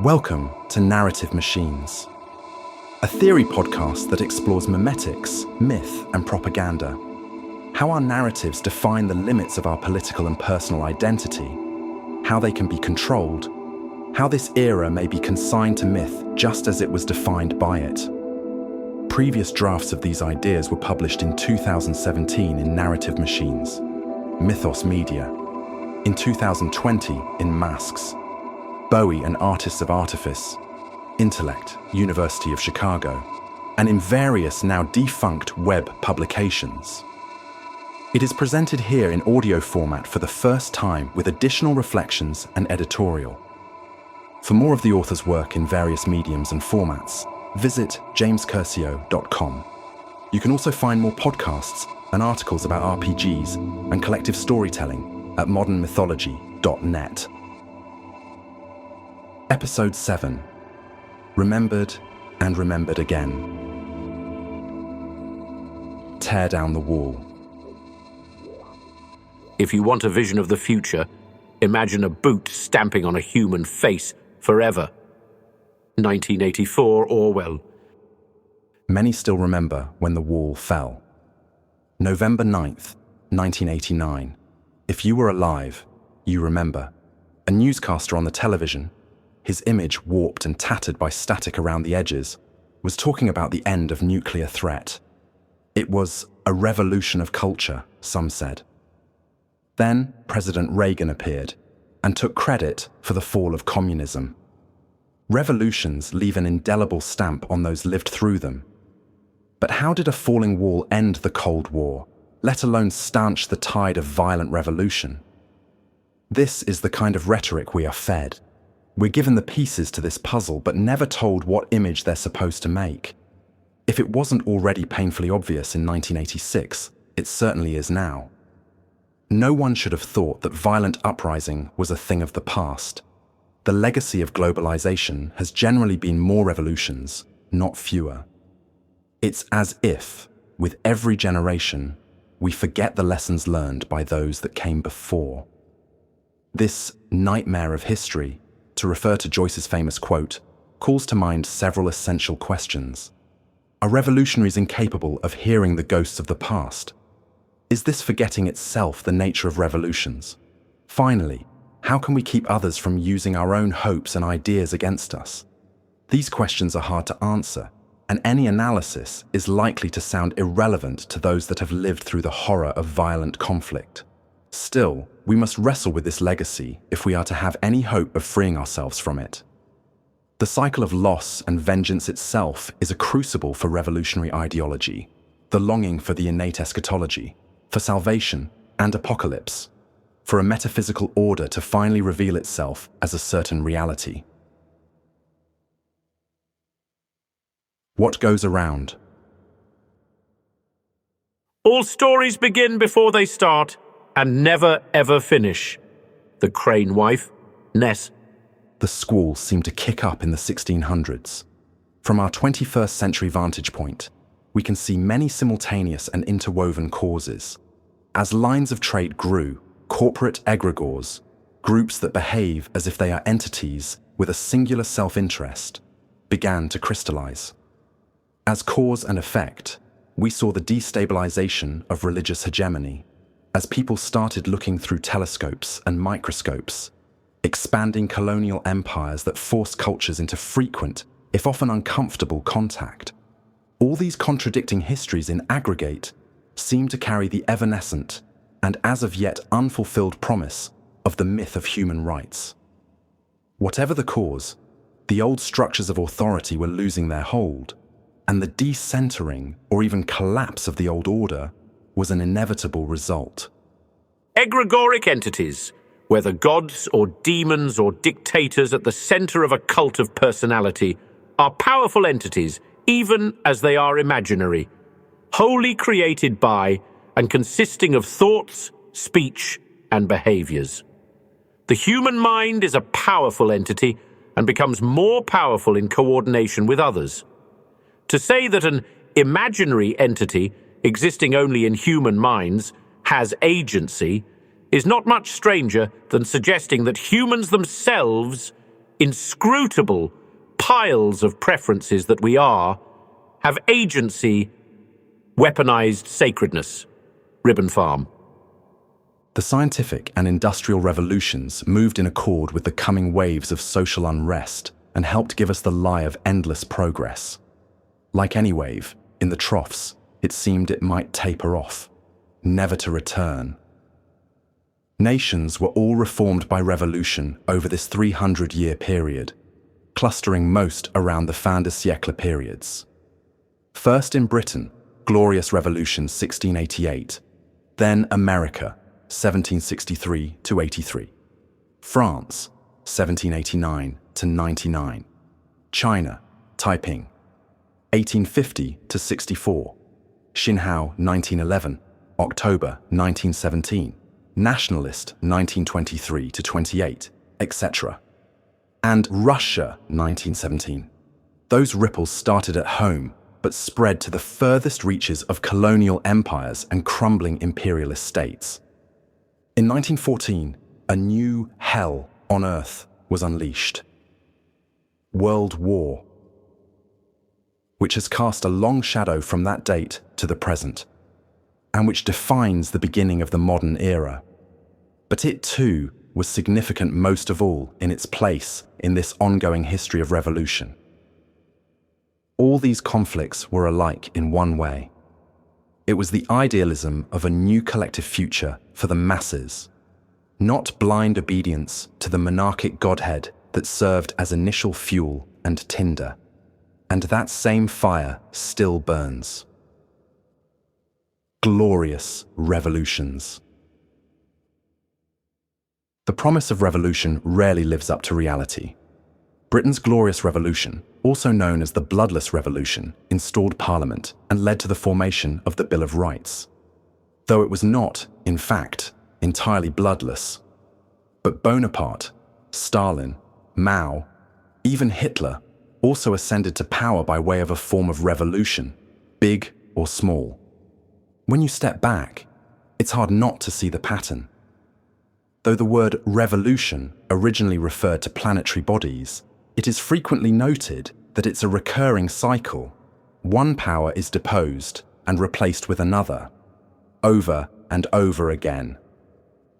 Welcome to Narrative Machines, a theory podcast that explores memetics, myth, and propaganda, how our narratives define the limits of our political and personal identity, how they can be controlled, how this era may be consigned to myth just as it was defined by it. Previous drafts of these ideas were published in 2017 in Narrative Machines, Mythos Media, in 2020 in Masks, Bowie and Artists of Artifice, Intellect, University of Chicago, and in various now defunct web publications. It is presented here in audio format for the first time with additional reflections and editorial. For more of the author's work in various mediums and formats, visit jamescurcio.com. You can also find more podcasts and articles about RPGs and collective storytelling at modernmythology.net. Episode 7. Remembered and Remembered Again. Tear down the wall. If you want a vision of the future, imagine a boot stamping on a human face forever. 1984 Orwell. Many still remember when the wall fell. November 9th, 1989. If you were alive, you remember. A newscaster on the television, his image warped and tattered by static around the edges, was talking about the end of nuclear threat. It was a revolution of culture, some said. Then President Reagan appeared and took credit for the fall of communism. Revolutions leave an indelible stamp on those lived through them. But how did a falling wall end the Cold War, let alone stanch the tide of violent revolution? This is the kind of rhetoric we are fed. We're given the pieces to this puzzle, but never told what image they're supposed to make. If it wasn't already painfully obvious in 1986, it certainly is now. No one should have thought that violent uprising was a thing of the past. The legacy of globalization has generally been more revolutions, not fewer. It's as if, with every generation, we forget the lessons learned by those that came before. This nightmare of history, to refer to Joyce's famous quote, calls to mind several essential questions. Are revolutionaries incapable of hearing the ghosts of the past? Is this forgetting itself the nature of revolutions? Finally, how can we keep others from using our own hopes and ideas against us? These questions are hard to answer, and any analysis is likely to sound irrelevant to those that have lived through the horror of violent conflict. Still, we must wrestle with this legacy if we are to have any hope of freeing ourselves from it. The cycle of loss and vengeance itself is a crucible for revolutionary ideology, the longing for the innate eschatology, for salvation and apocalypse, for a metaphysical order to finally reveal itself as a certain reality. What goes around? All stories begin before they start and never ever finish. The Crane Wife, Ness. The squalls seem to kick up in the 1600s. From our 21st century vantage point, we can see many simultaneous and interwoven causes. As lines of trade grew, corporate egregores, groups that behave as if they are entities with a singular self-interest, began to crystallize. As cause and effect, we saw the destabilization of religious hegemony, as people started looking through telescopes and microscopes, expanding colonial empires that forced cultures into frequent, if often uncomfortable, contact. All these contradicting histories in aggregate seem to carry the evanescent and as of yet unfulfilled promise of the myth of human rights. Whatever the cause, the old structures of authority were losing their hold, and the decentering or even collapse of the old order was an inevitable result. Egregoric entities, whether gods or demons or dictators at the center of a cult of personality, are powerful entities, even as they are imaginary, wholly created by and consisting of thoughts, speech, and behaviors. The human mind is a powerful entity and becomes more powerful in coordination with others. To say that an imaginary entity, existing only in human minds, has agency is not much stranger than suggesting that humans themselves inscrutable piles of preferences that we are, have agency, weaponized sacredness. Ribbon Farm. The scientific and industrial revolutions moved in accord with the coming waves of social unrest and helped give us the lie of endless progress. Like any wave, in the troughs, it seemed it might taper off, never to return. Nations were all reformed by revolution over this 300-year period, clustering most around the fin de siècle periods. First in Britain, Glorious Revolution 1688, then America, 1763 to 83. France, 1789 to 99. China, Taiping, 1850 to 64. Xinhao, 1911, October 1917. Nationalist, 1923 to 28, etc. And Russia, 1917. Those ripples started at home, but spread to the furthest reaches of colonial empires and crumbling imperialist states. In 1914, a new hell on Earth was unleashed. World War, which has cast a long shadow from that date to the present, and which defines the beginning of the modern era. But it too was significant most of all in its place in this ongoing history of revolution. All these conflicts were alike in one way. It was the idealism of a new collective future for the masses, not blind obedience to the monarchic godhead that served as initial fuel and tinder. And that same fire still burns. Glorious revolutions. The promise of revolution rarely lives up to reality. Britain's Glorious Revolution, also known as the Bloodless Revolution, installed Parliament and led to the formation of the Bill of Rights. Though it was not, in fact, entirely bloodless. But Bonaparte, Stalin, Mao, even Hitler also ascended to power by way of a form of revolution, big or small. When you step back, it's hard not to see the pattern. Though the word revolution originally referred to planetary bodies, it is frequently noted that it's a recurring cycle. One power is deposed and replaced with another, over and over again.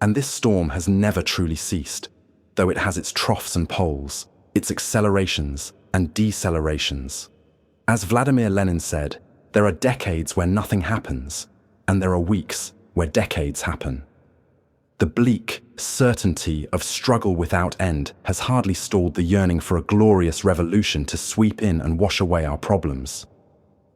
And this storm has never truly ceased, though it has its troughs and poles, its accelerations and decelerations. As Vladimir Lenin said, there are decades where nothing happens, and there are weeks where decades happen. The bleak certainty of struggle without end has hardly stalled the yearning for a glorious revolution to sweep in and wash away our problems.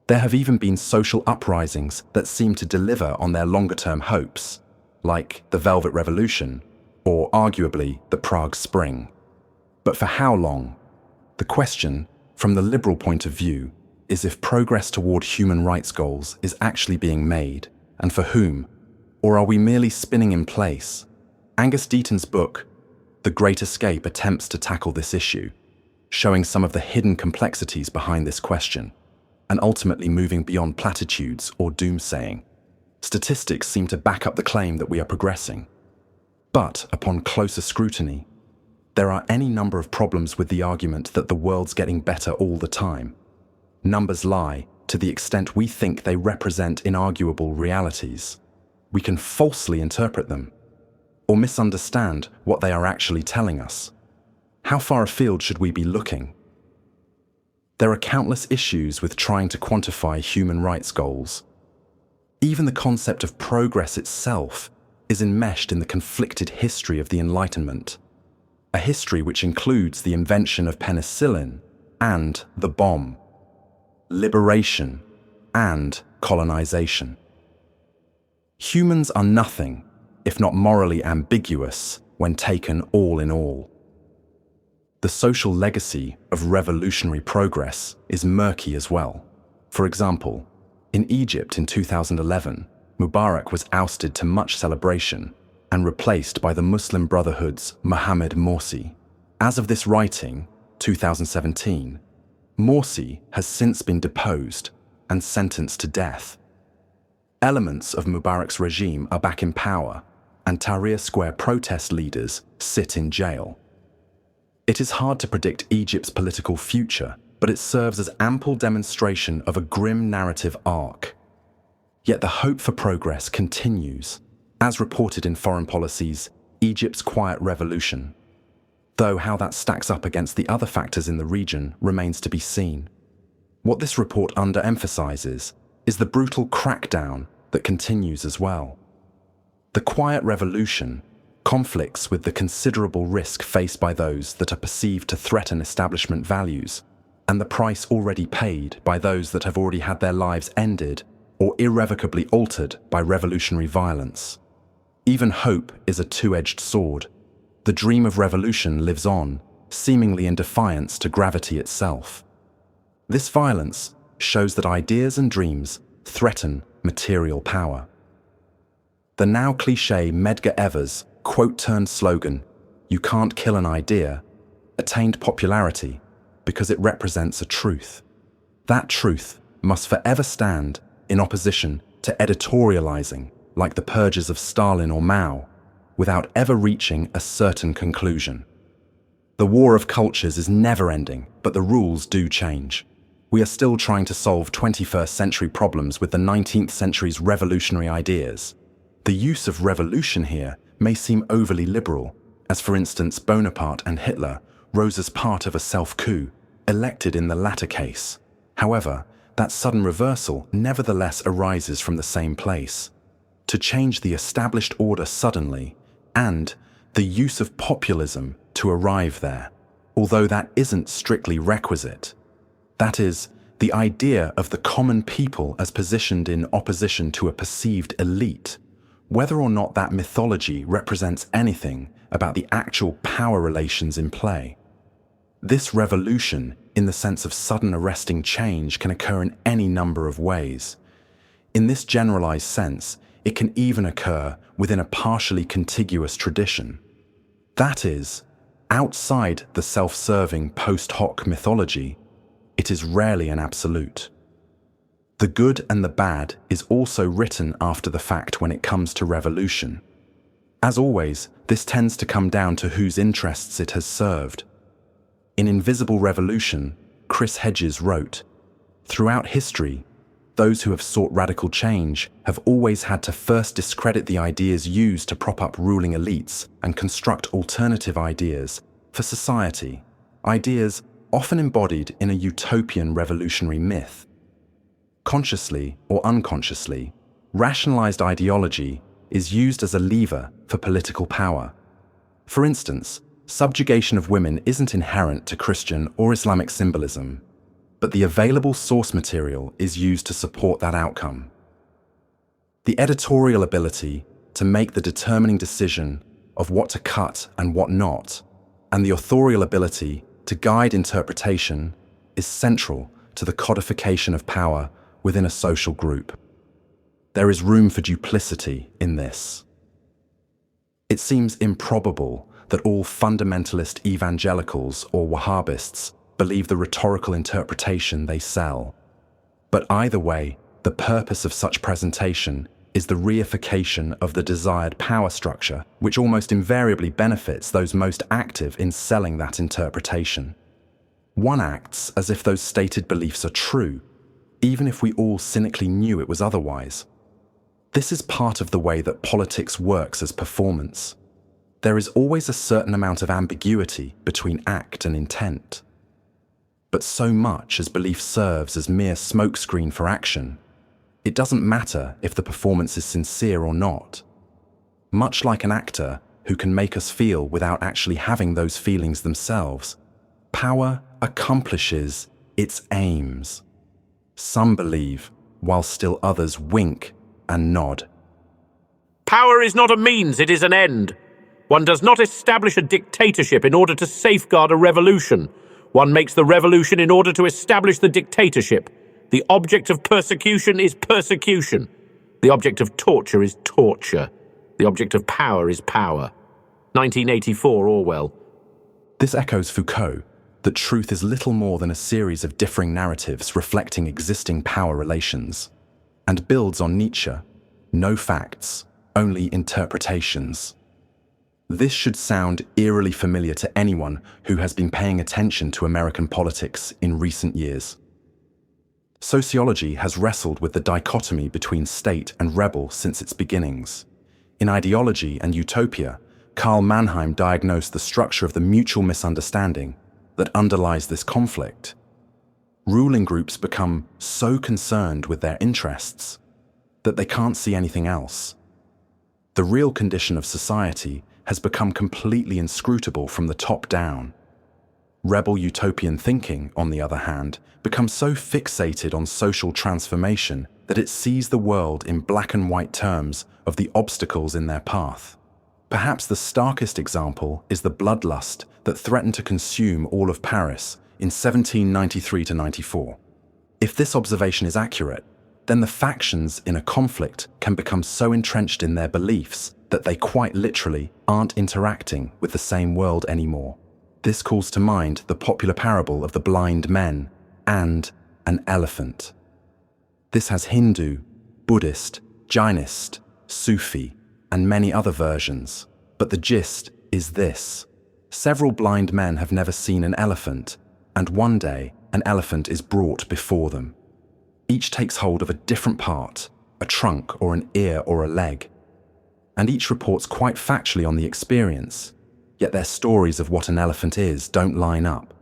There have even been social uprisings that seem to deliver on their longer-term hopes, like the Velvet Revolution, or arguably the Prague Spring. But for how long? The question, from the liberal point of view, is if progress toward human rights goals is actually being made, and for whom? Or are we merely spinning in place? Angus Deaton's book, The Great Escape, attempts to tackle this issue, showing some of the hidden complexities behind this question, and ultimately moving beyond platitudes or doomsaying. Statistics seem to back up the claim that we are progressing. But upon closer scrutiny, there are any number of problems with the argument that the world's getting better all the time. Numbers lie to the extent we think they represent inarguable realities. We can falsely interpret them, or misunderstand what they are actually telling us. How far afield should we be looking? There are countless issues with trying to quantify human rights goals. Even the concept of progress itself is enmeshed in the conflicted history of the Enlightenment, a history which includes the invention of penicillin and the bomb, liberation and colonization. Humans are nothing, if not morally ambiguous, when taken all in all. The social legacy of revolutionary progress is murky as well. For example, in Egypt in 2011, Mubarak was ousted to much celebration and replaced by the Muslim Brotherhood's Mohamed Morsi. As of this writing, 2017, Morsi has since been deposed and sentenced to death. Elements of Mubarak's regime are back in power, and Tahrir Square protest leaders sit in jail. It is hard to predict Egypt's political future, but it serves as ample demonstration of a grim narrative arc. Yet the hope for progress continues, as reported in Foreign Policy's Egypt's Quiet Revolution, though how that stacks up against the other factors in the region remains to be seen. What this report underemphasizes is the brutal crackdown that continues as well. The Quiet Revolution conflicts with the considerable risk faced by those that are perceived to threaten establishment values, and the price already paid by those that have already had their lives ended or irrevocably altered by revolutionary violence. Even hope is a two-edged sword. The dream of revolution lives on, seemingly in defiance to gravity itself. This violence shows that ideas and dreams threaten material power. The now cliché Medgar Evers quote-turned-slogan, "You can't kill an idea," attained popularity because it represents a truth. That truth must forever stand in opposition to editorializing like the purges of Stalin or Mao, without ever reaching a certain conclusion. The war of cultures is never ending, but the rules do change. We are still trying to solve 21st century problems with the 19th century's revolutionary ideas. The use of revolution here may seem overly liberal, as for instance Bonaparte and Hitler rose as part of a self-coup, elected in the latter case. However, that sudden reversal nevertheless arises from the same place. To change the established order suddenly, and the use of populism to arrive there, although that isn't strictly requisite. That is, the idea of the common people as positioned in opposition to a perceived elite, whether or not that mythology represents anything about the actual power relations in play. This revolution, in the sense of sudden arresting change, can occur in any number of ways. In this generalized sense, it can even occur within a partially contiguous tradition. That is, outside the self-serving post hoc mythology, it is rarely an absolute. The good and the bad is also written after the fact when it comes to revolution. As always, this tends to come down to whose interests it has served. In Invisible Revolution, Chris Hedges wrote, "Throughout history, those who have sought radical change have always had to first discredit the ideas used to prop up ruling elites and construct alternative ideas for society, ideas often embodied in a utopian revolutionary myth. Consciously or unconsciously, rationalized ideology is used as a lever for political power. For instance, subjugation of women isn't inherent to Christian or Islamic symbolism, but the available source material is used to support that outcome. The editorial ability to make the determining decision of what to cut and what not, and the authorial ability to guide interpretation is central to the codification of power within a social group. There is room for duplicity in this. It seems improbable that all fundamentalist evangelicals or Wahhabists believe the rhetorical interpretation they sell. But either way, the purpose of such presentation is the reification of the desired power structure, which almost invariably benefits those most active in selling that interpretation. One acts as if those stated beliefs are true, even if we all cynically knew it was otherwise. This is part of the way that politics works as performance. There is always a certain amount of ambiguity between act and intent. But so much as belief serves as mere smokescreen for action, it doesn't matter if the performance is sincere or not. Much like an actor who can make us feel without actually having those feelings themselves, power accomplishes its aims. Some believe, while still others wink and nod. Power is not a means, it is an end. One does not establish a dictatorship in order to safeguard a revolution. One makes the revolution in order to establish the dictatorship. The object of persecution is persecution. The object of torture is torture. The object of power is power. 1984 Orwell. This echoes Foucault, that truth is little more than a series of differing narratives reflecting existing power relations, and builds on Nietzsche, no facts, only interpretations. This should sound eerily familiar to anyone who has been paying attention to American politics in recent years. Sociology has wrestled with the dichotomy between state and rebel since its beginnings. In Ideology and Utopia, Karl Mannheim diagnosed the structure of the mutual misunderstanding that underlies this conflict. Ruling groups become so concerned with their interests that they can't see anything else. The real condition of society has become completely inscrutable from the top down. Rebel utopian thinking, on the other hand, becomes so fixated on social transformation that it sees the world in black and white terms of the obstacles in their path. Perhaps the starkest example is the bloodlust that threatened to consume all of Paris in 1793–94. If this observation is accurate, then the factions in a conflict can become so entrenched in their beliefs that they quite literally aren't interacting with the same world anymore. This calls to mind the popular parable of the blind men and an elephant. This has Hindu, Buddhist, Jainist, Sufi, and many other versions, but the gist is this. Several blind men have never seen an elephant, and one day an elephant is brought before them. Each takes hold of a different part, a trunk or an ear or a leg, and each reports quite factually on the experience, yet their stories of what an elephant is don't line up.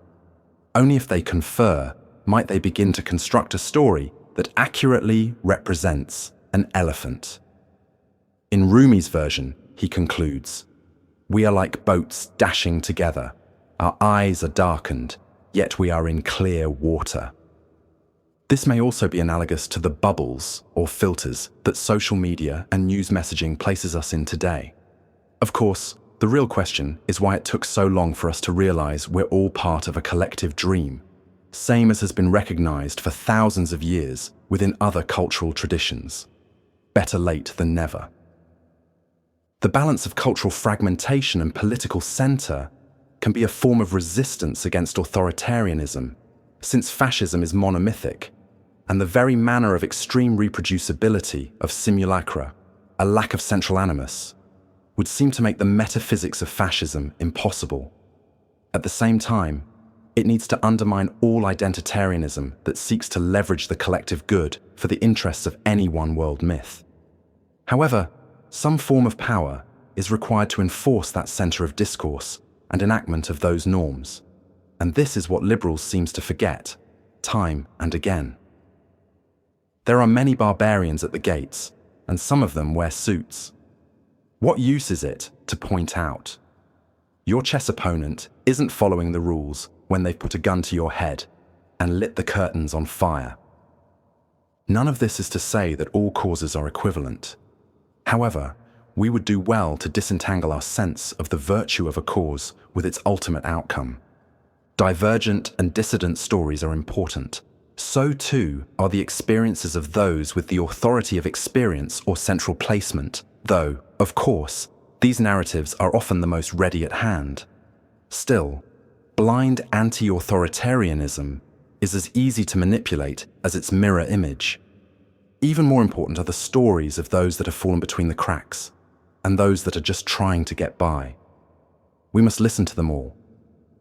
Only if they confer might they begin to construct a story that accurately represents an elephant. In Rumi's version, he concludes, "We are like boats dashing together. Our eyes are darkened, yet we are in clear water." This may also be analogous to the bubbles or filters that social media and news messaging places us in today. Of course, the real question is why it took so long for us to realize we're all part of a collective dream, same as has been recognized for thousands of years within other cultural traditions. Better late than never. The balance of cultural fragmentation and political center can be a form of resistance against authoritarianism, since fascism is monomythic, and the very manner of extreme reproducibility of simulacra, a lack of central animus, would seem to make the metaphysics of fascism impossible. At the same time, it needs to undermine all identitarianism that seeks to leverage the collective good for the interests of any one world myth. However, some form of power is required to enforce that center of discourse and enactment of those norms, and this is what liberals seems to forget, time and again. There are many barbarians at the gates, and some of them wear suits. What use is it to point out? Your chess opponent isn't following the rules when they've put a gun to your head and lit the curtains on fire. None of this is to say that all causes are equivalent. However, we would do well to disentangle our sense of the virtue of a cause with its ultimate outcome. Divergent and dissident stories are important. So too are the experiences of those with the authority of experience or central placement, though, of course, these narratives are often the most ready at hand. Still, blind anti-authoritarianism is as easy to manipulate as its mirror image. Even more important are the stories of those that have fallen between the cracks, and those that are just trying to get by. We must listen to them all.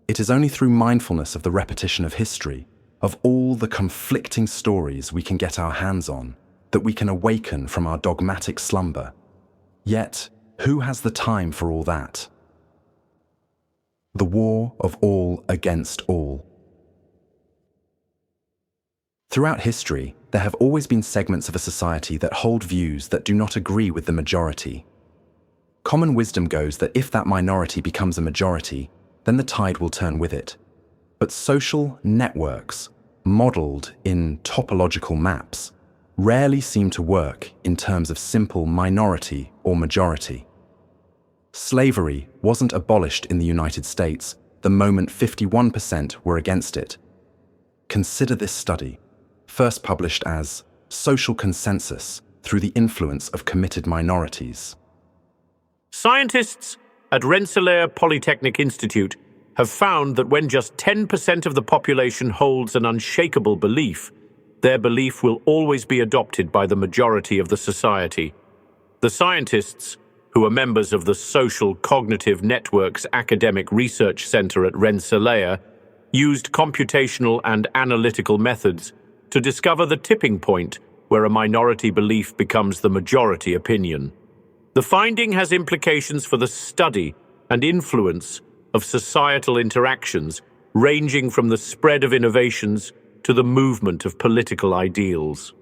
It is only through mindfulness of the repetition of history, of all the conflicting stories we can get our hands on, that we can awaken from our dogmatic slumber. Yet, who has the time for all that? The war of all against all. Throughout history, there have always been segments of a society that hold views that do not agree with the majority. Common wisdom goes that if that minority becomes a majority, then the tide will turn with it. But social networks, modeled in topological maps, rarely seem to work in terms of simple minority or majority. Slavery wasn't abolished in the United States the moment 51% were against it. Consider this study, first published as Social Consensus Through the Influence of Committed Minorities. Scientists at Rensselaer Polytechnic Institute have found that when just 10% of the population holds an unshakable belief, their belief will always be adopted by the majority of the society. The scientists, who are members of the Social Cognitive Networks Academic Research Center at Rensselaer, used computational and analytical methods to discover the tipping point where a minority belief becomes the majority opinion. The finding has implications for the study and influence of societal interactions, ranging from the spread of innovations to the movement of political ideals.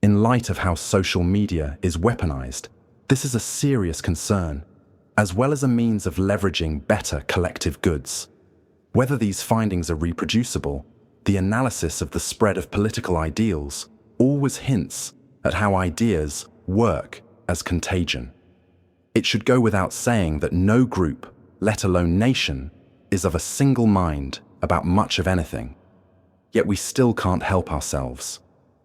In light of how social media is weaponized, this is a serious concern, as well as a means of leveraging better collective goods. Whether these findings are reproducible, the analysis of the spread of political ideals always hints at how ideas work as contagion. It should go without saying that no group, let alone nation, is of a single mind about much of anything. Yet we still can't help ourselves.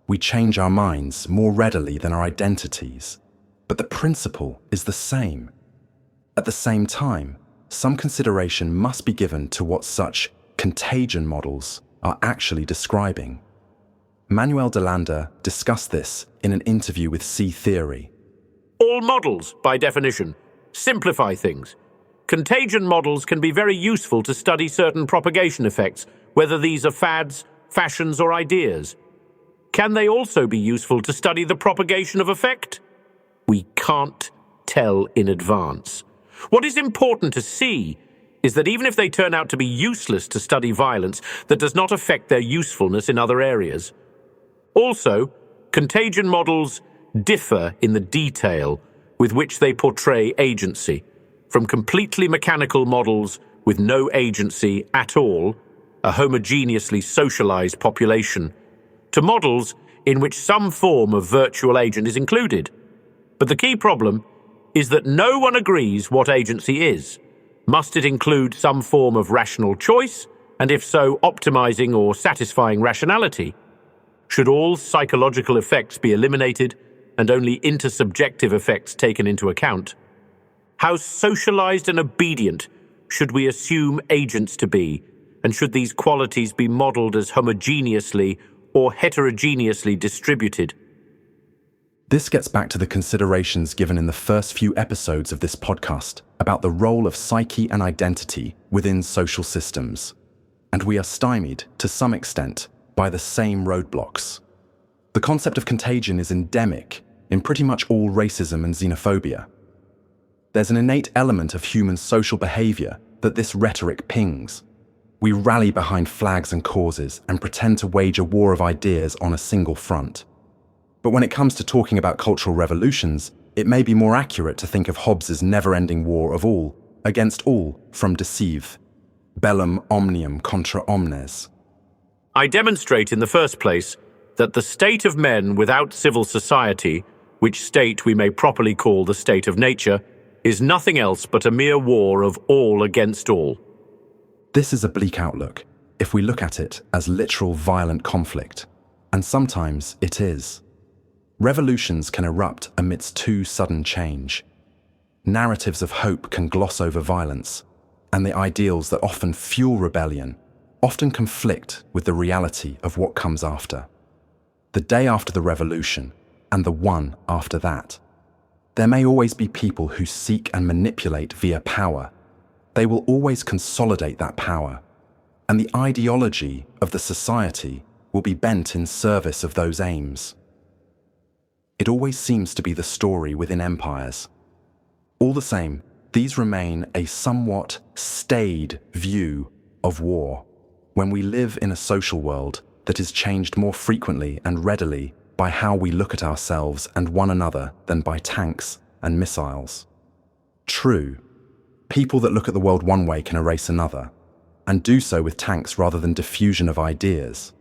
We change our minds more readily than our identities, but the principle is the same. At the same time, some consideration must be given to what such contagion models are actually describing. Manuel de Landa discussed this in an interview with C Theory. All models, by definition, simplify things. Contagion models can be very useful to study certain propagation effects, whether these are fads, fashions, or ideas. Can they also be useful to study the propagation of effect? We can't tell in advance. What is important to see is that even if they turn out to be useless to study violence, that does not affect their usefulness in other areas. Also, contagion models differ in the detail with which they portray agency, from completely mechanical models with no agency at all, a homogeneously socialized population, to models in which some form of virtual agent is included. But the key problem is that no one agrees what agency is. Must it include some form of rational choice, and if so, optimizing or satisfying rationality? Should all psychological effects be eliminated and only intersubjective effects taken into account? How socialized and obedient should we assume agents to be, and should these qualities be modeled as homogeneously or heterogeneously distributed? This gets back to the considerations given in the first few episodes of this podcast about the role of psyche and identity within social systems. And we are stymied, to some extent, by the same roadblocks. The concept of contagion is endemic in pretty much all racism and xenophobia. There's an innate element of human social behavior that this rhetoric pings. We rally behind flags and causes and pretend to wage a war of ideas on a single front. But when it comes to talking about cultural revolutions, it may be more accurate to think of Hobbes's never-ending war of all against all from deceive. Bellum omnium contra omnes. I demonstrate in the first place that the state of men without civil society, which state we may properly call the state of nature, is nothing else but a mere war of all against all. This is a bleak outlook if we look at it as literal violent conflict, and sometimes it is. Revolutions can erupt amidst too sudden change. Narratives of hope can gloss over violence, and the ideals that often fuel rebellion often conflict with the reality of what comes after. The day after the revolution, and the one after that. There may always be people who seek and manipulate via power. They will always consolidate that power, and the ideology of the society will be bent in service of those aims. It always seems to be the story within empires. All the same, these remain a somewhat staid view of war, when we live in a social world that is changed more frequently and readily by how we look at ourselves and one another than by tanks and missiles. True, people that look at the world one way can erase another, and do so with tanks rather than diffusion of ideas.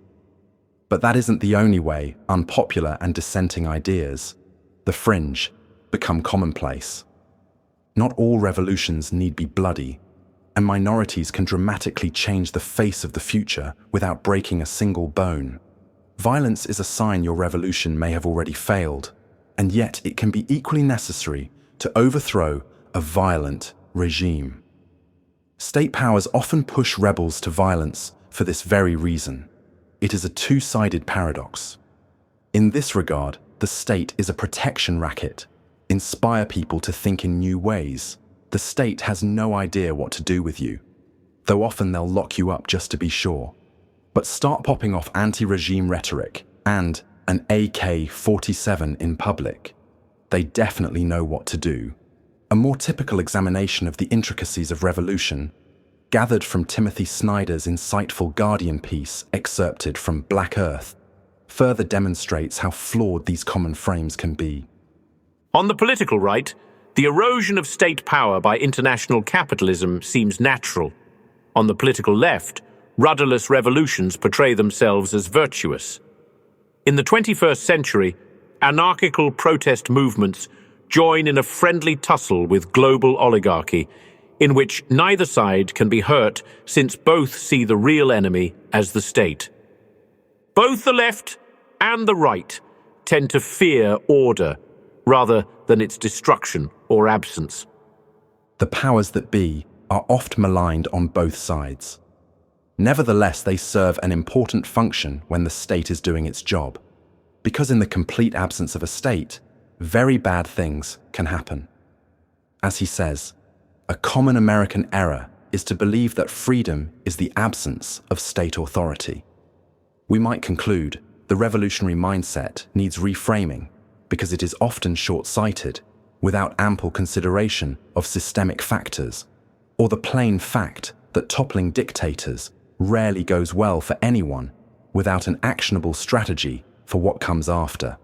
But that isn't the only way unpopular and dissenting ideas, the fringe, become commonplace. Not all revolutions need be bloody, and minorities can dramatically change the face of the future without breaking a single bone. Violence is a sign your revolution may have already failed, and yet it can be equally necessary to overthrow a violent regime. State powers often push rebels to violence for this very reason. It is a two-sided paradox. In this regard, the state is a protection racket, inspire people to think in new ways. The state has no idea what to do with you, though often they'll lock you up just to be sure. But start popping off anti-regime rhetoric and an AK-47 in public. They definitely know what to do. A more typical examination of the intricacies of revolution, gathered from Timothy Snyder's insightful Guardian piece excerpted from Black Earth, further demonstrates how flawed these common frames can be. On the political right, the erosion of state power by international capitalism seems natural. On the political left, rudderless revolutions portray themselves as virtuous. In the 21st century, anarchical protest movements join in a friendly tussle with global oligarchy, in which neither side can be hurt since both see the real enemy as the state. Both the left and the right tend to fear order rather than its destruction or absence. The powers that be are oft maligned on both sides. Nevertheless, they serve an important function when the state is doing its job, because in the complete absence of a state, very bad things can happen. As he says, a common American error is to believe that freedom is the absence of state authority. We might conclude the revolutionary mindset needs reframing because it is often short-sighted, without ample consideration of systemic factors, or the plain fact that toppling dictators rarely goes well for anyone without an actionable strategy for what comes after.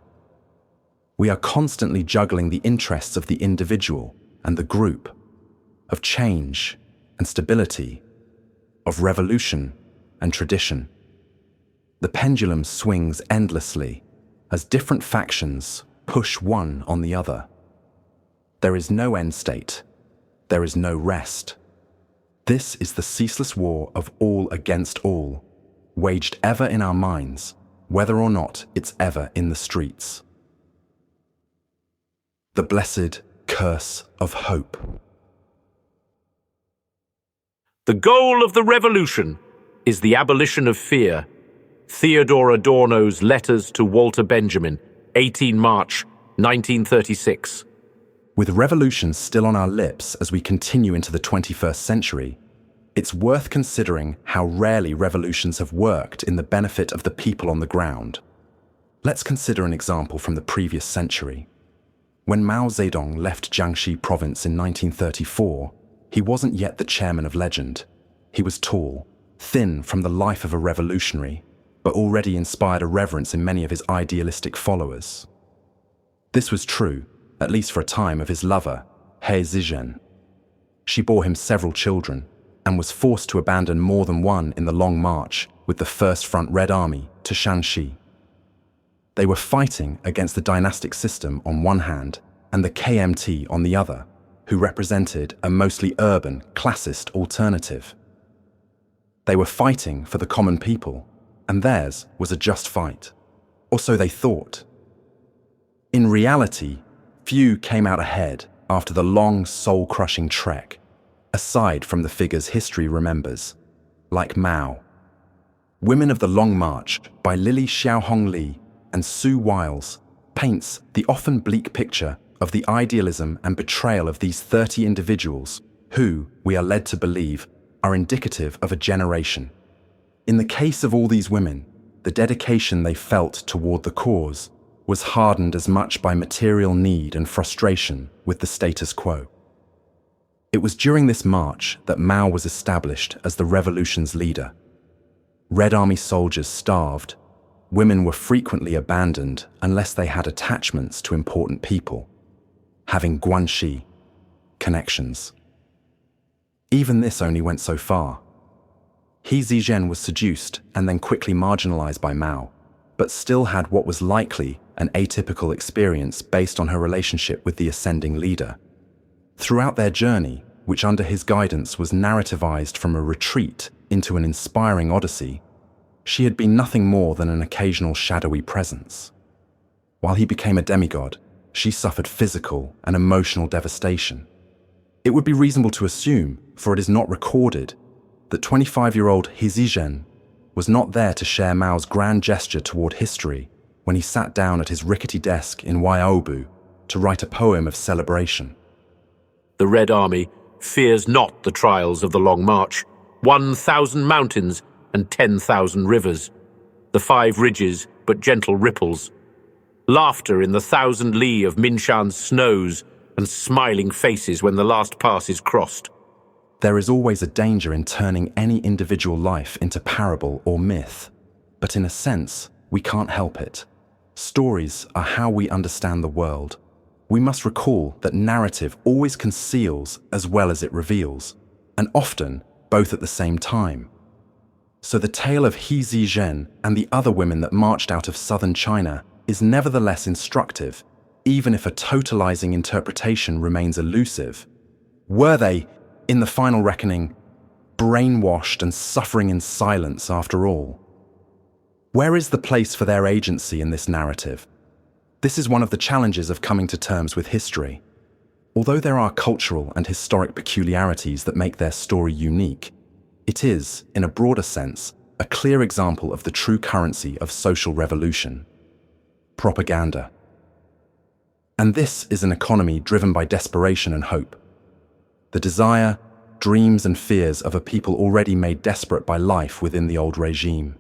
We are constantly juggling the interests of the individual and the group, of change and stability, of revolution and tradition. The pendulum swings endlessly as different factions push one on the other. There is no end state. There is no rest. This is the ceaseless war of all against all, waged ever in our minds, whether or not it's ever in the streets. The blessed curse of hope. The goal of the revolution is the abolition of fear. Theodore Adorno's Letters to Walter Benjamin, 18 March 1936. With revolutions still on our lips as we continue into the 21st century, it's worth considering how rarely revolutions have worked in the benefit of the people on the ground. Let's consider an example from the previous century. When Mao Zedong left Jiangxi province in 1934, he wasn't yet the chairman of legend. He was tall, thin from the life of a revolutionary, but already inspired a reverence in many of his idealistic followers. This was true, at least for a time, of his lover, He Zizhen. She bore him several children and was forced to abandon more than one in the long march with the First Front Red Army to Shanxi. They were fighting against the dynastic system on one hand and the KMT on the other, who represented a mostly urban, classist alternative. They were fighting for the common people, and theirs was a just fight, or so they thought. In reality, few came out ahead after the long, soul-crushing trek, aside from the figures history remembers, like Mao. Women of the Long March by Lily Xiaohong Li and Sue Wiles paints the often bleak picture of the idealism and betrayal of these 30 individuals who, we are led to believe, are indicative of a generation. In the case of all these women, the dedication they felt toward the cause was hardened as much by material need and frustration with the status quo. It was during this march that Mao was established as the revolution's leader. Red Army soldiers starved. Women were frequently abandoned unless they had attachments to important people, having guanxi, connections. Even this only went so far. He Zizhen was seduced and then quickly marginalized by Mao, but still had what was likely an atypical experience based on her relationship with the ascending leader. Throughout their journey, which under his guidance was narrativized from a retreat into an inspiring odyssey, she had been nothing more than an occasional shadowy presence. While he became a demigod, she suffered physical and emotional devastation. It would be reasonable to assume, for it is not recorded, that 25-year-old He Zizhen was not there to share Mao's grand gesture toward history when he sat down at his rickety desk in Waiaobu to write a poem of celebration. The Red Army fears not the trials of the Long March, 1,000 mountains and 10,000 rivers, the 5 ridges but gentle ripples, laughter in the 1,000 li of Minshan's snows, and smiling faces when the last pass is crossed. There is always a danger in turning any individual life into parable or myth, but in a sense, we can't help it. Stories are how we understand the world. We must recall that narrative always conceals as well as it reveals, and often both at the same time. So the tale of He Zizhen and the other women that marched out of southern China is nevertheless instructive, even if a totalizing interpretation remains elusive. Were they, in the final reckoning, brainwashed and suffering in silence after all? Where is the place for their agency in this narrative? This is one of the challenges of coming to terms with history. Although there are cultural and historic peculiarities that make their story unique, it is, in a broader sense, a clear example of the true currency of social revolution: propaganda. And this is an economy driven by desperation and hope. The desire, dreams and fears of a people already made desperate by life within the old regime.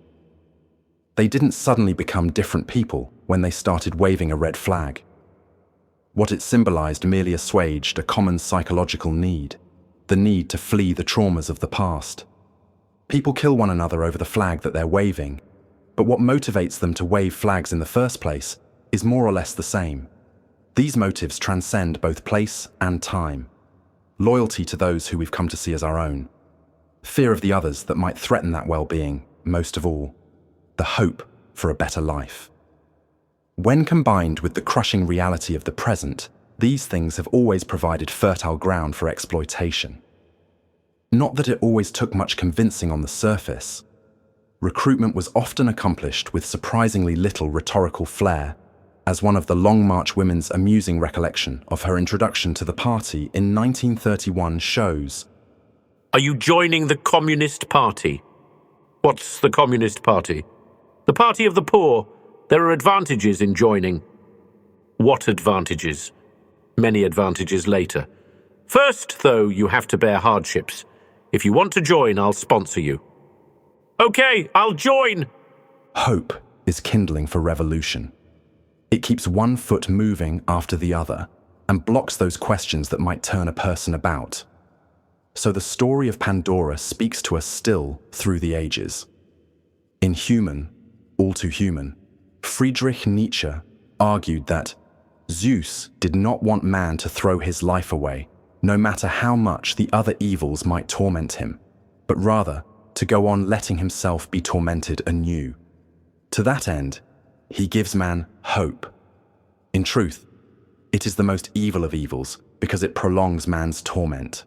They didn't suddenly become different people when they started waving a red flag. What it symbolized merely assuaged a common psychological need, the need to flee the traumas of the past. People kill one another over the flag that they're waving, but what motivates them to wave flags in the first place is more or less the same. These motives transcend both place and time. Loyalty to those who we've come to see as our own. Fear of the others that might threaten that well-being, most of all. The hope for a better life. When combined with the crushing reality of the present, these things have always provided fertile ground for exploitation. Not that it always took much convincing on the surface. Recruitment was often accomplished with surprisingly little rhetorical flair, as one of the Long March women's amusing recollection of her introduction to the party in 1931 shows. Are you joining the Communist Party? What's the Communist Party? The party of the poor. There are advantages in joining. What advantages? Many advantages later. First, though, you have to bear hardships. If you want to join, I'll sponsor you. Okay, I'll join. Hope is kindling for revolution. It keeps one foot moving after the other and blocks those questions that might turn a person about. So the story of Pandora speaks to us still through the ages. In Human, All Too Human, Friedrich Nietzsche argued that Zeus did not want man to throw his life away, no matter how much the other evils might torment him, but rather to go on letting himself be tormented anew. To that end, he gives man hope. In truth, it is the most evil of evils because it prolongs man's torment.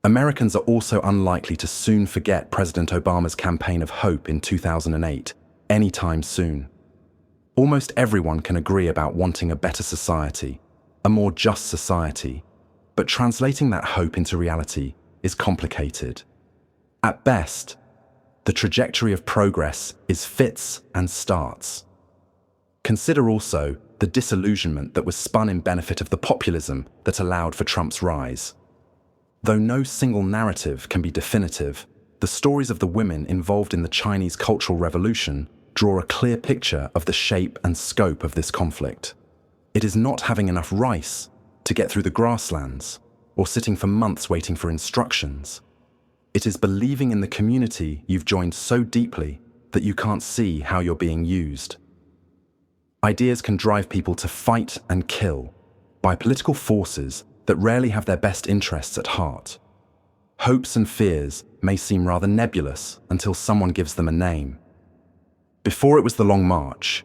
Americans are also unlikely to soon forget President Obama's campaign of hope in 2008, anytime soon. Almost everyone can agree about wanting a better society, a more just society, but translating that hope into reality is complicated. At best, the trajectory of progress is fits and starts. Consider also the disillusionment that was spun in benefit of the populism that allowed for Trump's rise. Though no single narrative can be definitive, the stories of the women involved in the Chinese Cultural Revolution draw a clear picture of the shape and scope of this conflict. It is not having enough rice to get through the grasslands, or sitting for months waiting for instructions. It is believing in the community you've joined so deeply that you can't see how you're being used. Ideas can drive people to fight and kill by political forces that rarely have their best interests at heart. Hopes and fears may seem rather nebulous until someone gives them a name. Before it was the Long March,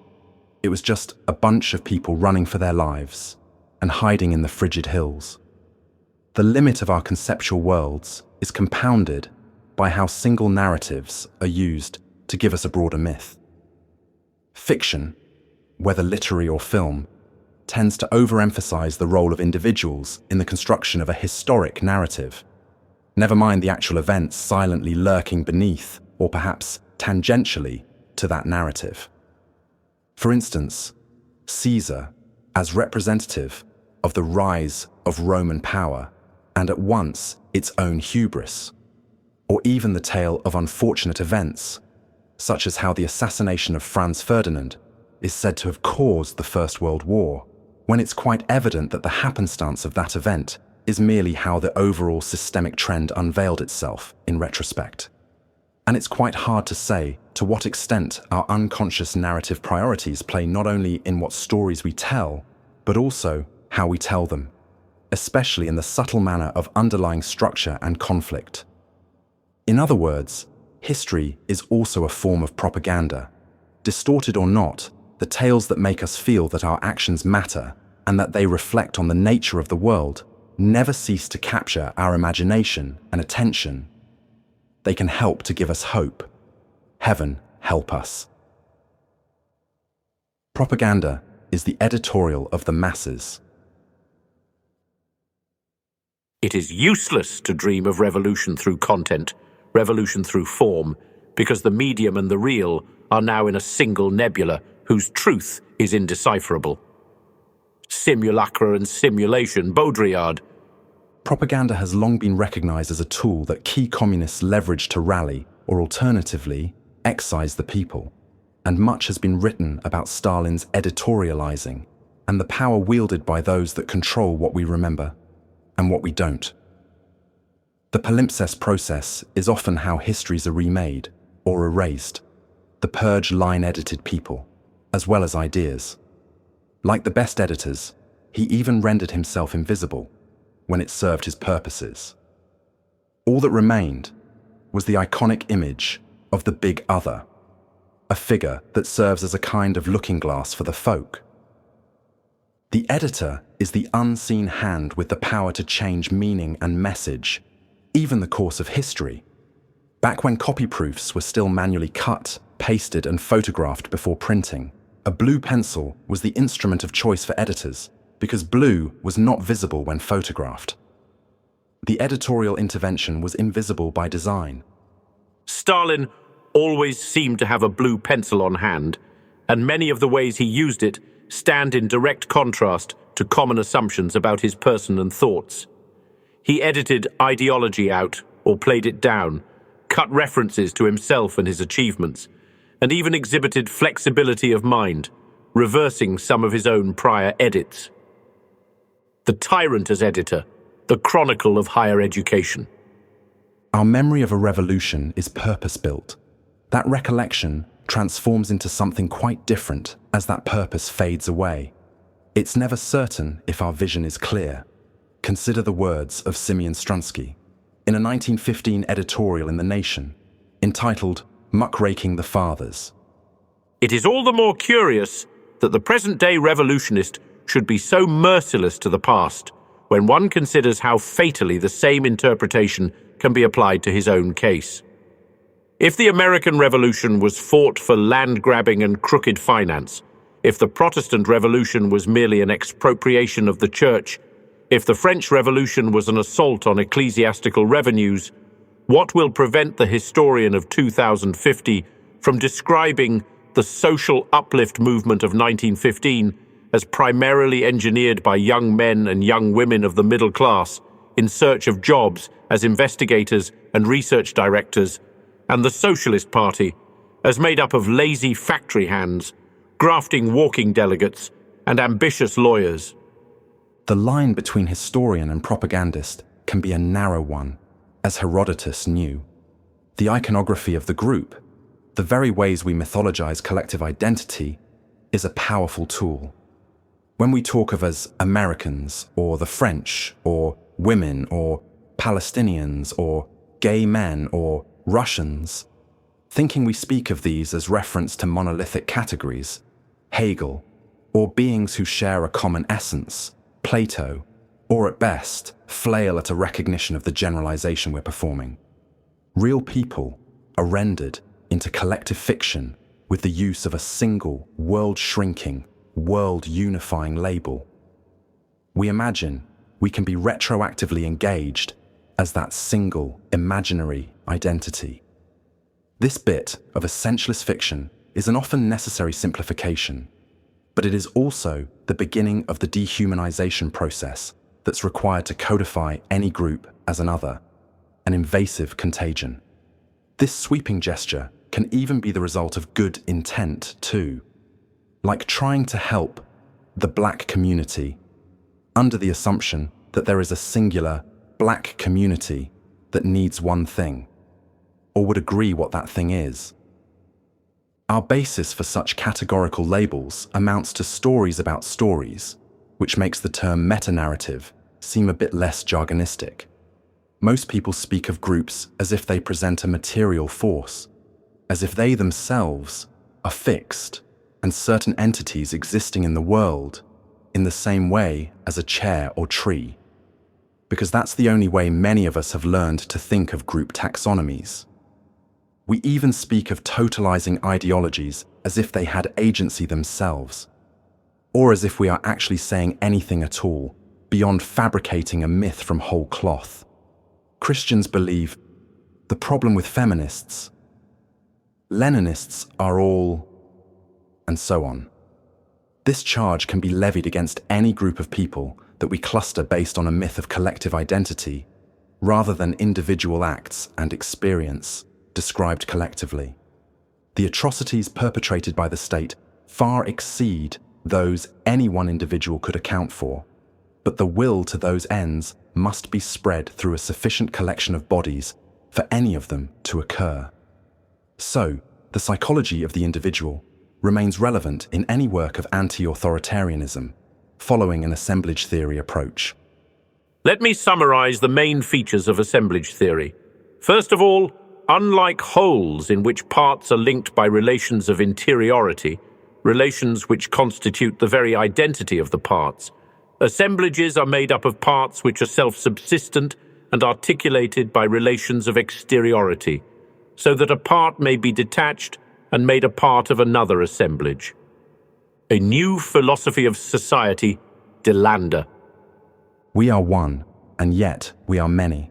it was just a bunch of people running for their lives and hiding in the frigid hills. The limit of our conceptual worlds is compounded by how single narratives are used to give us a broader myth. Fiction, whether literary or film, tends to overemphasize the role of individuals in the construction of a historic narrative. Never mind the actual events silently lurking beneath, or perhaps tangentially, to that narrative. For instance, Caesar, as representative of the rise of Roman power and at once its own hubris, or even the tale of unfortunate events, such as how the assassination of Franz Ferdinand is said to have caused the First World War, when it's quite evident that the happenstance of that event is merely how the overall systemic trend unveiled itself in retrospect. And it's quite hard to say to what extent our unconscious narrative priorities play not only in what stories we tell, but also how we tell them, especially in the subtle manner of underlying structure and conflict. In other words, history is also a form of propaganda. Distorted or not, the tales that make us feel that our actions matter and that they reflect on the nature of the world never cease to capture our imagination and attention. They can help to give us hope. Heaven help us. Propaganda is the editorial of the masses. It is useless to dream of revolution through content, revolution through form, because the medium and the real are now in a single nebula whose truth is indecipherable. Simulacra and simulation, Baudrillard. Propaganda has long been recognized as a tool that key communists leverage to rally, or alternatively, excise the people. And much has been written about Stalin's editorializing and the power wielded by those that control what we remember and what we don't. The palimpsest process is often how histories are remade or erased. The purge line-edited people, as well as ideas. Like the best editors, he even rendered himself invisible when it served his purposes. All that remained was the iconic image of the big other, a figure that serves as a kind of looking glass for the folk. The editor is the unseen hand with the power to change meaning and message, even the course of history. Back when copy proofs were still manually cut, pasted, and photographed before printing, a blue pencil was the instrument of choice for editors because blue was not visible when photographed. The editorial intervention was invisible by design. Stalin always seemed to have a blue pencil on hand, and many of the ways he used it stand in direct contrast to common assumptions about his person and thoughts. He edited ideology out or played it down, cut references to himself and his achievements, and even exhibited flexibility of mind, reversing some of his own prior edits. The tyrant as editor, the chronicle of higher education. Our memory of a revolution is purpose-built. That recollection transforms into something quite different as that purpose fades away. It's never certain if our vision is clear. Consider the words of Simeon Strunsky in a 1915 editorial in The Nation entitled "Muckraking the Fathers." It is all the more curious that the present-day revolutionist should be so merciless to the past when one considers how fatally the same interpretation can be applied to his own case. If the American Revolution was fought for land-grabbing and crooked finance, if the Protestant Revolution was merely an expropriation of the church, if the French Revolution was an assault on ecclesiastical revenues, what will prevent the historian of 2050 from describing the social uplift movement of 1915 as primarily engineered by young men and young women of the middle class in search of jobs as investigators and research directors, and the Socialist Party as made up of lazy factory hands, grafting walking delegates, and ambitious lawyers? The line between historian and propagandist can be a narrow one, as Herodotus knew. The iconography of the group, the very ways we mythologize collective identity, is a powerful tool. When we talk of as Americans, or the French, or women, or Palestinians, or gay men, or Russians, thinking we speak of these as reference to monolithic categories, Hegel, or beings who share a common essence, Plato, or at best, flail at a recognition of the generalization we're performing. Real people are rendered into collective fiction with the use of a single, world-shrinking, world-unifying label. We imagine we can be retroactively engaged as that single, imaginary identity. This bit of essentialist fiction is an often necessary simplification. But it is also the beginning of the dehumanization process that's required to codify any group as another, an invasive contagion. This sweeping gesture can even be the result of good intent too, like trying to help the black community under the assumption that there is a singular black community that needs one thing, or would agree what that thing is. Our basis for such categorical labels amounts to stories about stories, which makes the term meta-narrative seem a bit less jargonistic. Most people speak of groups as if they present a material force, as if they themselves are fixed and certain entities existing in the world in the same way as a chair or tree, because that's the only way many of us have learned to think of group taxonomies. We even speak of totalizing ideologies as if they had agency themselves, or as if we are actually saying anything at all beyond fabricating a myth from whole cloth. Christians believe the problem with feminists, Leninists are all, and so on. This charge can be levied against any group of people that we cluster based on a myth of collective identity, rather than individual acts and experience described collectively. The atrocities perpetrated by the state far exceed those any one individual could account for, but the will to those ends must be spread through a sufficient collection of bodies for any of them to occur. So, the psychology of the individual remains relevant in any work of anti-authoritarianism, following an assemblage theory approach. Let me summarize the main features of assemblage theory. First of all, unlike wholes in which parts are linked by relations of interiority, relations which constitute the very identity of the parts, assemblages are made up of parts which are self-subsistent and articulated by relations of exteriority, so that a part may be detached and made a part of another assemblage. A new philosophy of society, Delander. We are one, and yet we are many.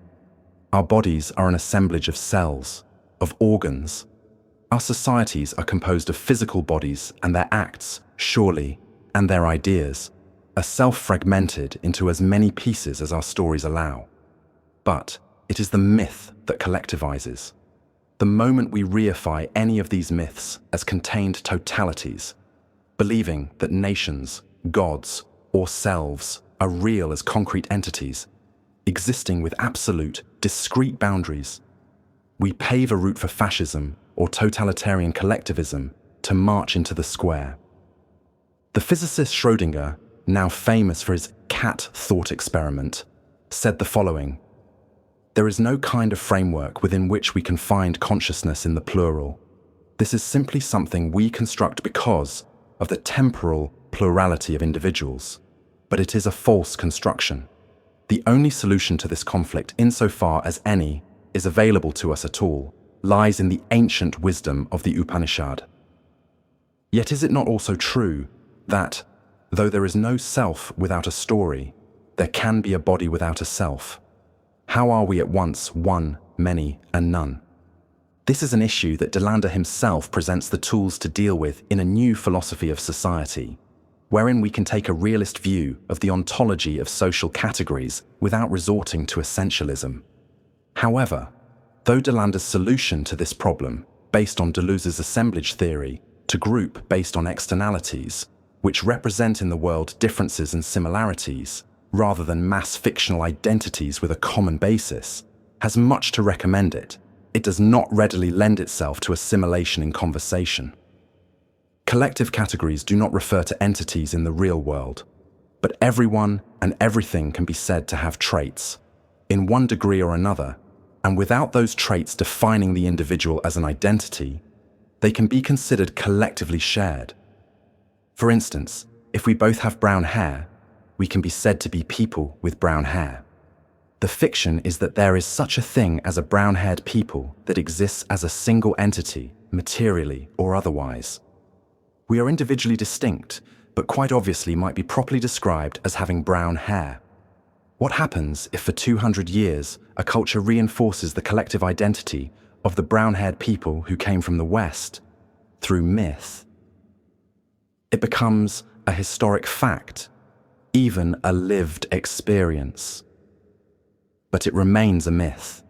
Our bodies are an assemblage of cells, of organs. Our societies are composed of physical bodies, and their acts, surely, and their ideas, are self-fragmented into as many pieces as our stories allow. But it is the myth that collectivizes. The moment we reify any of these myths as contained totalities, believing that nations, gods, or selves are real as concrete entities, existing with absolute, discrete boundaries, we pave a route for fascism or totalitarian collectivism to march into the square. The physicist Schrödinger, now famous for his cat thought experiment, said the following: "There is no kind of framework within which we can find consciousness in the plural. This is simply something we construct because of the temporal plurality of individuals. But it is a false construction. The only solution to this conflict, insofar as any is available to us at all, lies in the ancient wisdom of the Upanishad." Yet is it not also true that, though there is no self without a story, there can be a body without a self? How are we at once one, many, and none? This is an issue that Delander himself presents the tools to deal with in a new philosophy of society, wherein we can take a realist view of the ontology of social categories without resorting to essentialism. However, though Delander's solution to this problem, based on Deleuze's assemblage theory, to group based on externalities, which represent in the world differences and similarities, rather than mass fictional identities with a common basis, has much to recommend it, it does not readily lend itself to assimilation in conversation. Collective categories do not refer to entities in the real world, but everyone and everything can be said to have traits, in one degree or another, and without those traits defining the individual as an identity, they can be considered collectively shared. For instance, if we both have brown hair, we can be said to be people with brown hair. The fiction is that there is such a thing as a brown-haired people that exists as a single entity, materially or otherwise. We are individually distinct, but quite obviously might be properly described as having brown hair. What happens if for 200 years a culture reinforces the collective identity of the brown-haired people who came from the West through myth? It becomes a historic fact, even a lived experience. But it remains a myth.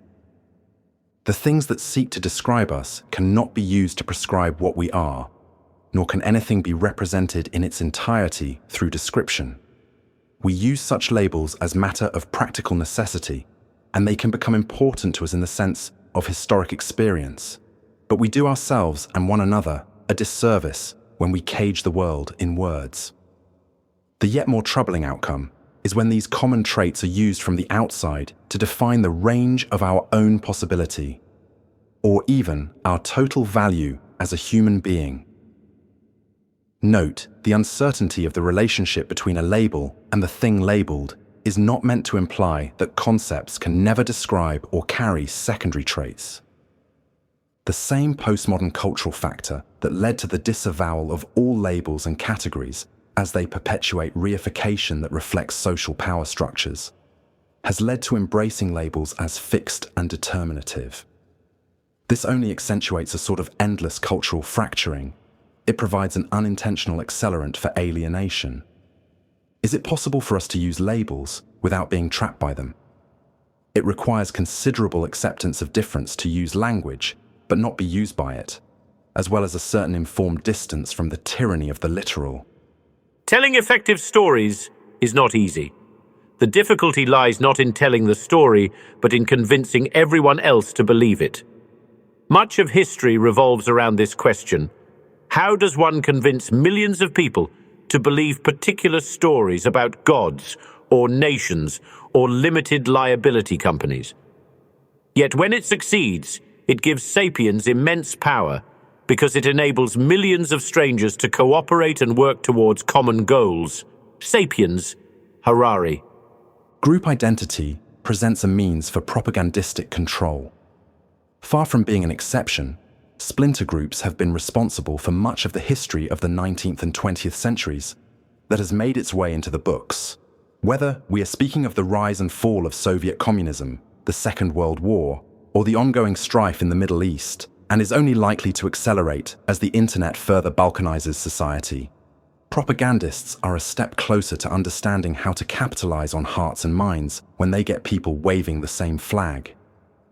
The things that seek to describe us cannot be used to prescribe what we are, nor can anything be represented in its entirety through description. We use such labels as matter of practical necessity, and they can become important to us in the sense of historic experience. But we do ourselves and one another a disservice when we cage the world in words. The yet more troubling outcome is when these common traits are used from the outside to define the range of our own possibility, or even our total value as a human being. Note, the uncertainty of the relationship between a label and the thing labeled is not meant to imply that concepts can never describe or carry secondary traits. The same postmodern cultural factor that led to the disavowal of all labels and categories as they perpetuate reification that reflects social power structures, has led to embracing labels as fixed and determinative. This only accentuates a sort of endless cultural fracturing. It provides an unintentional accelerant for alienation. Is it possible for us to use labels without being trapped by them? It requires considerable acceptance of difference to use language, but not be used by it, as well as a certain informed distance from the tyranny of the literal. Telling effective stories is not easy. The difficulty lies not in telling the story, but in convincing everyone else to believe it. Much of history revolves around this question. How does one convince millions of people to believe particular stories about gods or nations or limited liability companies? Yet when it succeeds, it gives sapiens immense power because it enables millions of strangers to cooperate and work towards common goals. Sapiens, Harari. Group identity presents a means for propagandistic control. Far from being an exception, splinter groups have been responsible for much of the history of the 19th and 20th centuries that has made its way into the books. Whether we are speaking of the rise and fall of Soviet communism, the Second World War, or the ongoing strife in the Middle East, and is only likely to accelerate as the internet further balkanizes society, propagandists are a step closer to understanding how to capitalize on hearts and minds when they get people waving the same flag.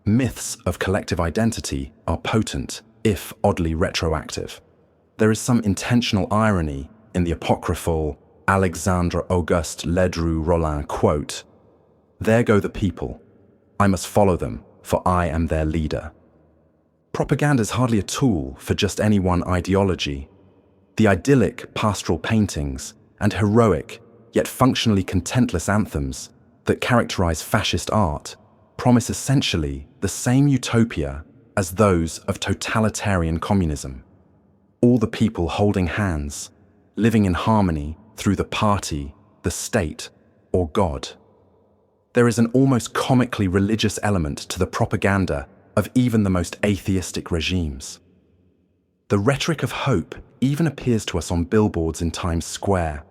Myths of collective identity are potent, if oddly retroactive. There is some intentional irony in the apocryphal Alexandre Auguste Ledru-Rollin quote, "There go the people. I must follow them, for I am their leader." Propaganda is hardly a tool for just any one ideology. The idyllic pastoral paintings and heroic, yet functionally contentless anthems that characterize fascist art promise essentially the same utopia as those of totalitarian communism. All the people holding hands, living in harmony through the party, the state, or God. There is an almost comically religious element to the propaganda of even the most atheistic regimes. The rhetoric of hope even appears to us on billboards in Times Square.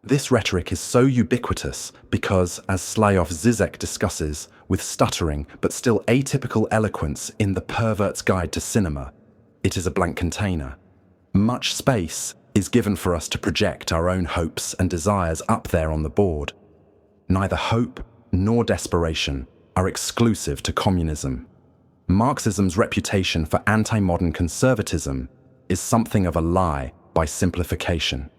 This rhetoric is so ubiquitous because, as Slavoj Žižek discusses with stuttering but still atypical eloquence in The Pervert's Guide to Cinema, it is a blank container. Much space is given for us to project our own hopes and desires up there on the board. Neither hope nor desperation are exclusive to communism. Marxism's reputation for anti-modern conservatism is something of a lie by simplification.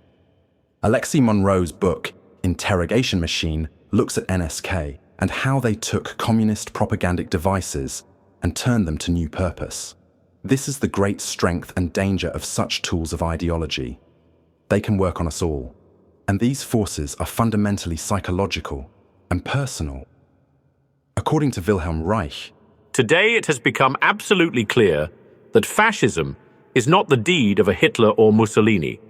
Alexei Monroe's book, Interrogation Machine, looks at NSK and how they took communist propagandic devices and turned them to new purpose. This is the great strength and danger of such tools of ideology. They can work on us all, and these forces are fundamentally psychological and personal. According to Wilhelm Reich, today it has become absolutely clear that fascism is not the deed of a Hitler or Mussolini,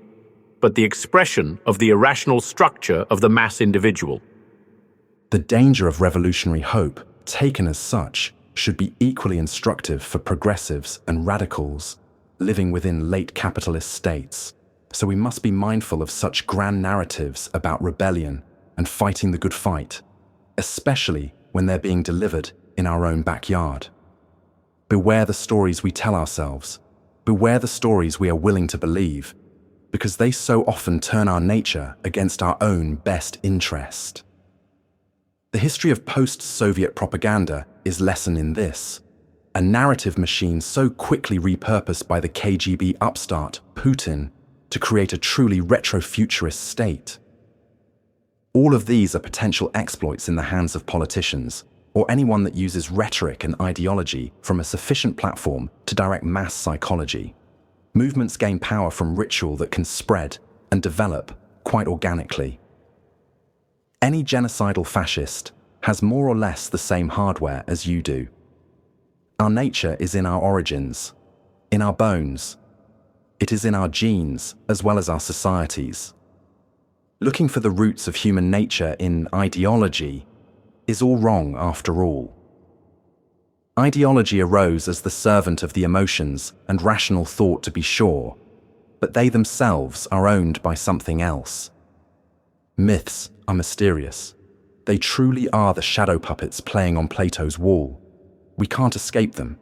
but the expression of the irrational structure of the mass individual. the danger of revolutionary hope, taken as such, should be equally instructive for progressives and radicals living within late capitalist states. So we must be mindful of such grand narratives about rebellion and fighting the good fight, especially when they're being delivered in our own backyard. Beware the stories we tell ourselves. Beware the stories we are willing to believe. because they so often turn our nature against our own best interest. The history of post-Soviet propaganda is lesson in this, a narrative machine so quickly repurposed by the KGB upstart, Putin, to create a truly retro-futurist state. All of these are potential exploits in the hands of politicians, or anyone that uses rhetoric and ideology from a sufficient platform to direct mass psychology. Movements gain power from ritual that can spread and develop quite organically. Any genocidal fascist has more or less the same hardware as you do. Our nature is in our origins, in our bones. It is in our genes as well as our societies. Looking for the roots of human nature in ideology is all wrong after all. Ideology arose as the servant of the emotions and rational thought, to be sure, but they themselves are owned by something else. Myths are mysterious. They truly are the shadow puppets playing on Plato's wall. We can't escape them.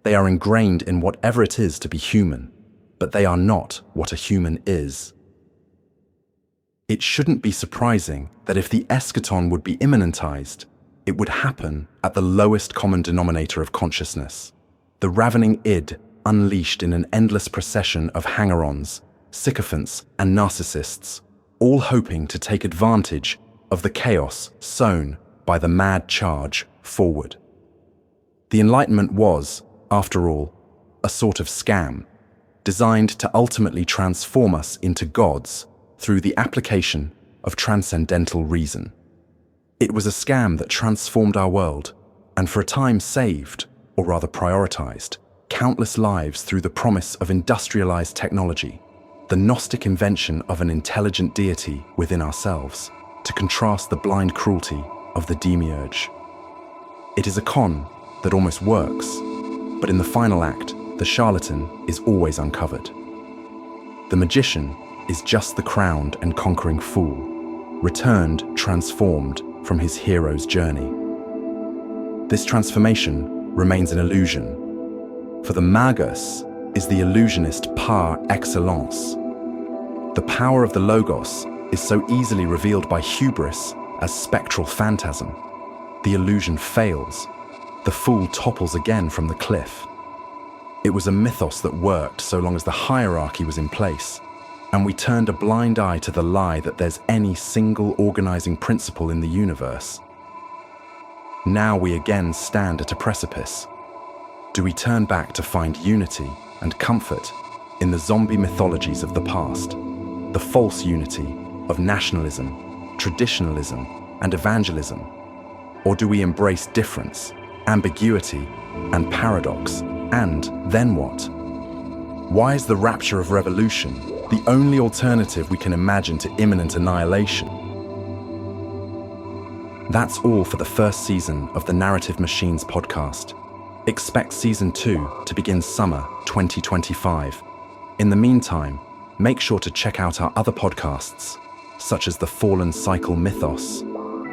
They are ingrained in whatever it is to be human, but they are not what a human is. It shouldn't be surprising that if the eschaton would be immanentized, it would happen at the lowest common denominator of consciousness, the ravening id unleashed in an endless procession of hanger-ons, sycophants, and narcissists, all hoping to take advantage of the chaos sown by the mad charge forward. The Enlightenment was, after all, a sort of scam, designed to ultimately transform us into gods through the application of transcendental reason. It was a scam that transformed our world, and for a time saved, or rather prioritized, countless lives through the promise of industrialized technology, the Gnostic invention of an intelligent deity within ourselves, to contrast the blind cruelty of the demiurge. It is a con that almost works, but in the final act, the charlatan is always uncovered. The magician is just the crowned and conquering fool, returned transformed from his hero's journey. This transformation remains an illusion, for the magus is the illusionist par excellence. The power of the logos is so easily revealed by hubris as spectral phantasm. The illusion fails. The fool topples again from the cliff. It was a mythos that worked so long as the hierarchy was in place, and we turned a blind eye to the lie that there's any single organizing principle in the universe. Now we again stand at a precipice. Do we turn back to find unity and comfort in the zombie mythologies of the past, the false unity of nationalism, traditionalism, and evangelism? Or do we embrace difference, ambiguity, and paradox, and then what? Why is the rapture of revolution the only alternative we can imagine to imminent annihilation? That's all for the first season of the Narrative Machines podcast. Expect season 2 to begin summer 2025. In the meantime, make sure to check out our other podcasts, such as the Fallen Cycle Mythos.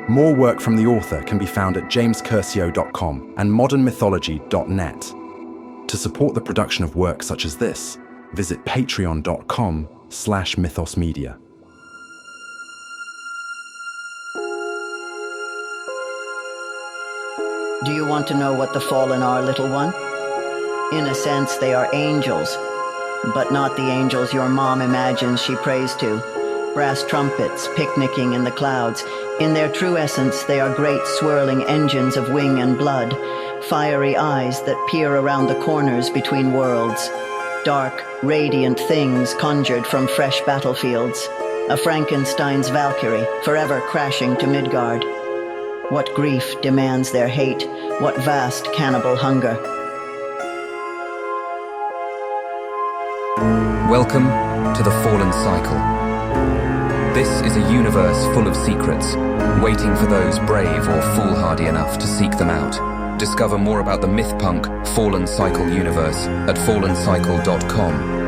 More work from the author can be found at jamescurcio.com and modernmythology.net. To support the production of work such as this, visit patreon.com/mythosmedia. Do you want to know what the fallen are, little one? In a sense, they are angels, but not the angels your mom imagines she prays to. Brass trumpets picnicking in the clouds. In their true essence, they are great swirling engines of wing and blood, fiery eyes that peer around the corners between worlds. Dark, radiant things conjured from fresh battlefields. A Frankenstein's Valkyrie, forever crashing to Midgard. What grief demands their hate? What vast cannibal hunger? Welcome to the Fallen Cycle. This is a universe full of secrets, waiting for those brave or foolhardy enough to seek them out. Discover more about the myth-punk Fallen Cycle universe at fallencycle.com.